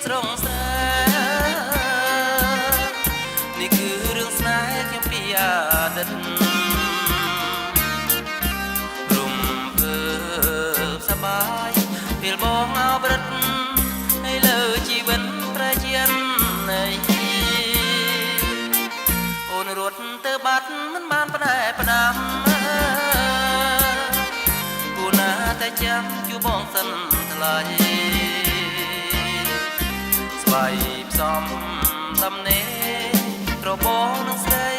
ស្រងស្រានេះគឺរឿងស្នេហ៍ខ្ញុំពីអតីតរំភើបសប្បាយពេលបងអបរិតឲ្យលើជីវិតប្រជានៃអូនរត់ទៅបាត់មិនបានផ្ដែផ្ដាំគូណាតែចាំជួបបងសិនថ្លៃស្បៃផ្សំដំណេរបងនឹងស្រី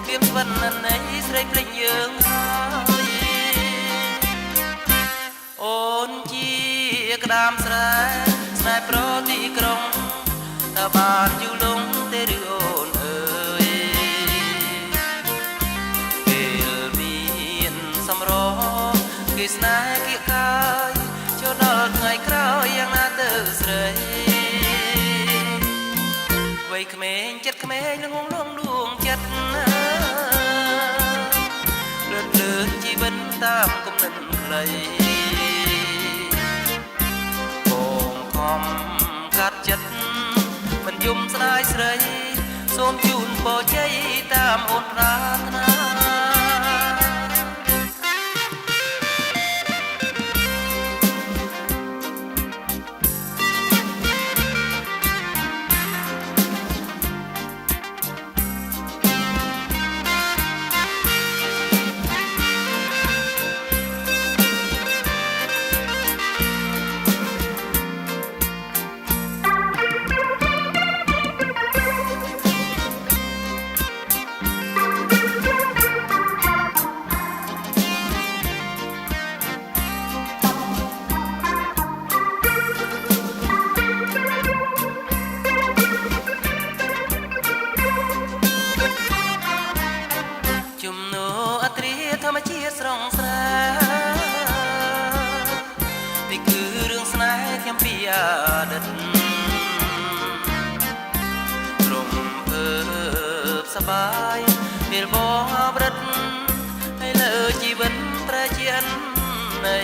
ព្រៀមស្វិននៃស្រីភ្លេចយើងហើយអូនជាក្តាមស្រែស្នេហ៍ប្រទីក្រុងតើបានយូរលងទេឬអូនអើយពេលមានសម្រងគេស្នេហ៍គៀកកាយចូលដល់ថ្ងៃក្រោយយ៉ាងណាទៅស្រីវ័យក្មេងចិត្តក្មេងលងលងដួងចិត្តណាលឿនលឿនជីវិតតាមគំនិតខ្លីបងខំកាត់ចិត្តមិនយំស្ដាយស្រីសូមជូនពរជ័យតាមអូនប្រាថ្នាធម្មជាតិស្រងស្រានេះគឺរឿងស្នេហ៍ខ្ញុំពីអតីតរំភើបសប្បាយពេលបងអបរិតឲ្យលើជីវិតប្រជានៃ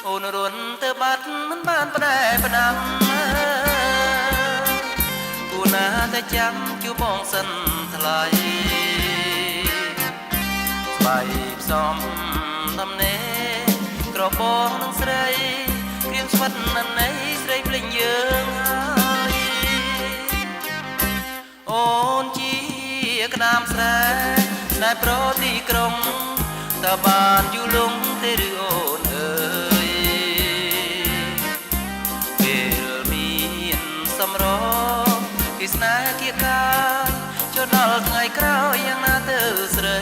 អូនរុនទៅបាត់មិនបានផ្ដែផ្ដាំគូណាតែចាំជួបបងសិនថ្លៃស្បៃផ្សំដំណេរក្របងនឹងស្រីព្រៀមស្វិតនៃស្រីភ្លេចយើងហើយអូនជាក្តាមស្រែស្នេហ៍ប្រទីក្រុងតើបានយូរលងទេឬអូនអើយពេលមានសម្រងគេស្នេហ៍គៀកកាយចូលដល់ថ្ងៃក្រោយយ៉ាងណាទៅស្រី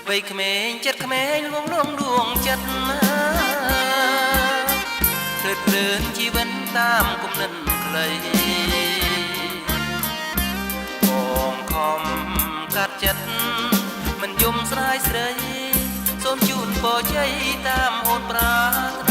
វ័យក្មេងចិត្តក្មេងលងលងដួងចិត្តណាភ្លើតភ្លើនជីវិតតាមគំនិតខ្លីបងខំកាត់ចិត្តមិនយំស្ដាយស្រីសូមជូនពរជ័យតាមអូនប្រាថ្នា